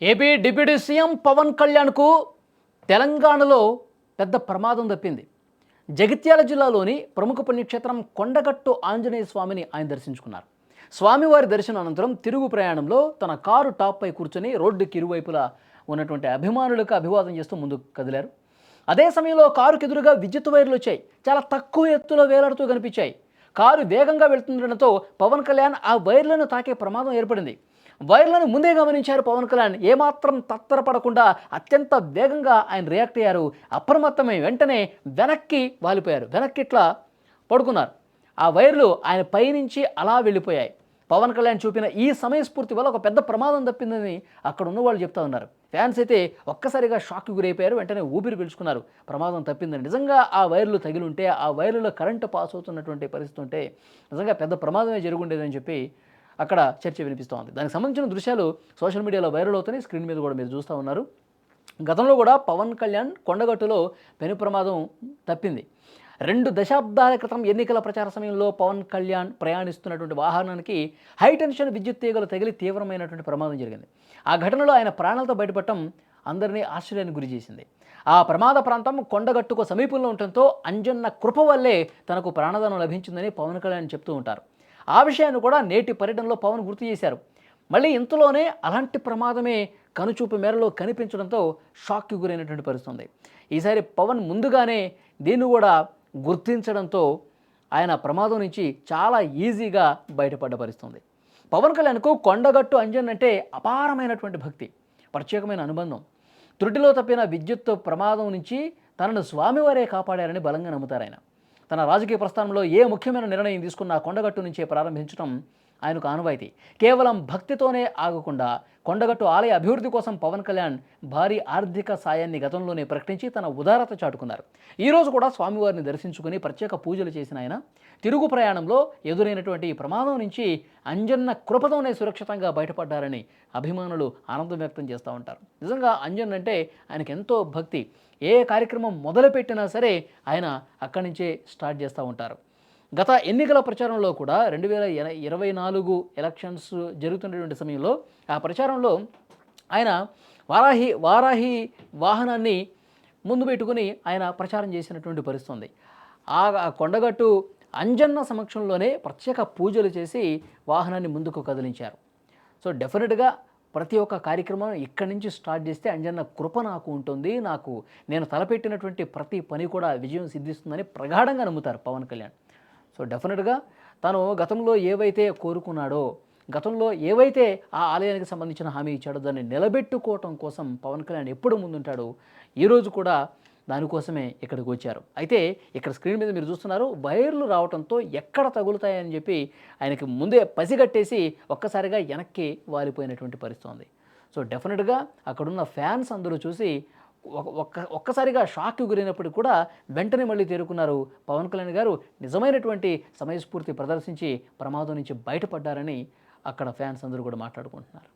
AP deputy CM Pawan కళ్యాణ్కు తెలంగాణలో పెద్ద ప్రమాదం తప్పింది. జగిత్యాల జిల్లాలోని ప్రముఖ పుణ్యక్షేత్రం కొండగట్టు ఆంజనేయ స్వామిని ఆయన దర్శించుకున్నారు. స్వామివారి దర్శనం అనంతరం తిరుగు ప్రయాణంలో తన కారు టాప్పై కూర్చొని రోడ్డుకి ఇరువైపులా ఉన్నటువంటి అభిమానులకు అభివాదం చేస్తూ ముందుకు కదిలారు. అదే సమయంలో కారుకి ఎదురుగా విద్యుత్ వైర్లు వచ్చాయి. చాలా తక్కువ ఎత్తులో వేలాడుతూ కనిపించాయి. కారు వేగంగా వెళ్తుండటంతో పవన్ కళ్యాణ్ ఆ వైర్లను తాకే ప్రమాదం ఏర్పడింది. వైర్లను ముందే గమనించారు పవన్ కళ్యాణ్. ఏమాత్రం తత్తరపడకుండా అత్యంత వేగంగా ఆయన రియాక్ట్ అయ్యారు. అప్రమత్తమై వెంటనే వెనక్కి వాలిపోయారు. వెనక్కి ఇట్లా పడుకున్నారు. ఆ వైర్లు ఆయన పైనుంచి అలా వెళ్ళిపోయాయి. పవన్ కళ్యాణ్ చూపిన ఈ సమయస్ఫూర్తి వల్ల ఒక పెద్ద ప్రమాదం తప్పిందని అక్కడ ఉన్న వాళ్ళు చెప్తా ఉన్నారు. ఫ్యాన్స్ అయితే ఒక్కసారిగా షాక్కి గురైపోయారు. వెంటనే ఊపిరి పీల్చుకున్నారు. ప్రమాదం తప్పిందని. నిజంగా ఆ వైర్లు తగిలి ఉంటే, ఆ వైర్లలో కరెంటు పాస్ అవుతున్నటువంటి పరిస్థితి ఉంటే నిజంగా పెద్ద ప్రమాదమే జరుగుండేదని చెప్పి అక్కడ చర్చ వినిపిస్తూ ఉంది. దానికి సంబంధించిన దృశ్యాలు సోషల్ మీడియాలో వైరల్ అవుతున్నాయి. స్క్రీన్ మీద కూడా మీరు చూస్తూ ఉన్నారు. గతంలో కూడా పవన్ కళ్యాణ్ కొండగట్టులో పెను ప్రమాదం తప్పింది. 2 దశాబ్దాల క్రితం ఎన్నికల ప్రచార సమయంలో పవన్ కళ్యాణ్ ప్రయాణిస్తున్నటువంటి వాహనానికి హైటెన్షన్ విద్యుత్ తీగలు తగిలి తీవ్రమైనటువంటి ప్రమాదం జరిగింది. ఆ ఘటనలో ఆయన ప్రాణాలతో బయటపడటం అందరినీ ఆశ్చర్యానికి గురి చేసింది. ఆ ప్రమాద ప్రాంతం కొండగట్టుకు సమీపంలో ఉండటంతో అంజన్న కృప వల్లే తనకు ప్రాణదానం లభించిందని పవన్ కళ్యాణ్ చెప్తూ ఉంటారు. ఆ విషయాన్ని కూడా నేటి పర్యటనలో పవన్ గుర్తు చేశారు. మళ్ళీ ఇంతలోనే అలాంటి ప్రమాదమే కనుచూపు మేరలో కనిపించడంతో షాక్కి గురైనటువంటి పరిస్థితి ఉంది. ఈసారి పవన్ ముందుగానే దీన్ని కూడా గుర్తించడంతో ఆయన ప్రమాదం నుంచి చాలా ఈజీగా బయటపడ్డ పరిస్థితుంది. పవన్ కళ్యాణ్కు కొండగట్టు అంజన్ అంటే అపారమైనటువంటి భక్తి, ప్రత్యేకమైన అనుబంధం. త్రుటిలో తప్పిన విద్యుత్ ప్రమాదం నుంచి తనను స్వామివారే కాపాడారని బలంగా నమ్ముతారు ఆయన. తన రాజకీయ ప్రస్థానంలో ఏ ముఖ్యమైన నిర్ణయం తీసుకున్నా కొండగట్టు నుంచే ప్రారంభించడం ఆయనకు ఆనవాయితీ. కేవలం భక్తితోనే ఆగకుండా కొండగట్టు ఆలయ అభివృద్ధి కోసం పవన్ కళ్యాణ్ భారీ ఆర్థిక సాయాన్ని గతంలోనే ప్రకటించి తన ఉదారత చాటుకున్నారు. ఈరోజు కూడా స్వామివారిని దర్శించుకుని ప్రత్యేక పూజలు చేసిన ఆయన తిరుగు ప్రయాణంలో ఎదురైనటువంటి ఈ ప్రమాదం నుంచి అంజన్న కృపతోనే సురక్షితంగా బయటపడ్డారని అభిమానులు ఆనందం వ్యక్తం చేస్తూ ఉంటారు. నిజంగా అంజన్ అంటే ఆయనకు ఎంతో భక్తి. ఏ కార్యక్రమం మొదలుపెట్టినా సరే ఆయన అక్కడి నుంచే స్టార్ట్ చేస్తూ ఉంటారు. గత ఎన్నికల ప్రచారంలో కూడా 2024 ఎలక్షన్స్ జరుగుతున్నటువంటి సమయంలో ఆ ప్రచారంలో ఆయన వారాహి వాహనాన్ని ముందు పెట్టుకుని ఆయన ప్రచారం చేసినటువంటి పరిస్థితి ఉంది. ఆ కొండగట్టు అంజన్న సమక్షంలోనే ప్రత్యేక పూజలు చేసి వాహనాన్ని ముందుకు కదిలించారు. సో డెఫినెట్గా ప్రతి ఒక్క కార్యక్రమం ఇక్కడి నుంచి స్టార్ట్ చేస్తే అంజన్న కృప నాకు ఉంటుంది, నేను తలపెట్టినటువంటి ప్రతి పని కూడా విజయం సిద్ధిస్తుందని ప్రగాఢంగా నమ్ముతారు పవన్ కళ్యాణ్. సో డెఫినెట్గా తను గతంలో ఏవైతే కోరుకున్నాడో, గతంలో ఏవైతే ఆ ఆలయానికి సంబంధించిన హామీ ఇచ్చాడో దాన్ని నిలబెట్టుకోవటం కోసం పవన్ కళ్యాణ్ ఎప్పుడు ముందుంటాడో ఈరోజు కూడా దానికోసమే ఇక్కడికి వచ్చారు. అయితే ఇక్కడ స్క్రీన్ మీద మీరు చూస్తున్నారు, వైర్లు రావడంతో ఎక్కడ తగులుతాయని చెప్పి ఆయనకి ముందే పసిగట్టేసి ఒక్కసారిగా వెనక్కి వాలిపోయినటువంటి పరిస్థితి ఉంది. సో డెఫినెట్గా అక్కడున్న ఫ్యాన్స్ అందరూ చూసి ఒక్కసారిగా షాక్కి గురైనప్పటికీ కూడా వెంటనే మళ్ళీ తేరుకున్నారు. పవన్ కళ్యాణ్ గారు నిజమైనటువంటి సమయస్ఫూర్తి ప్రదర్శించి ప్రమాదం నుంచి బయటపడ్డారని అక్కడ ఫ్యాన్స్ అందరూ కూడా మాట్లాడుకుంటున్నారు.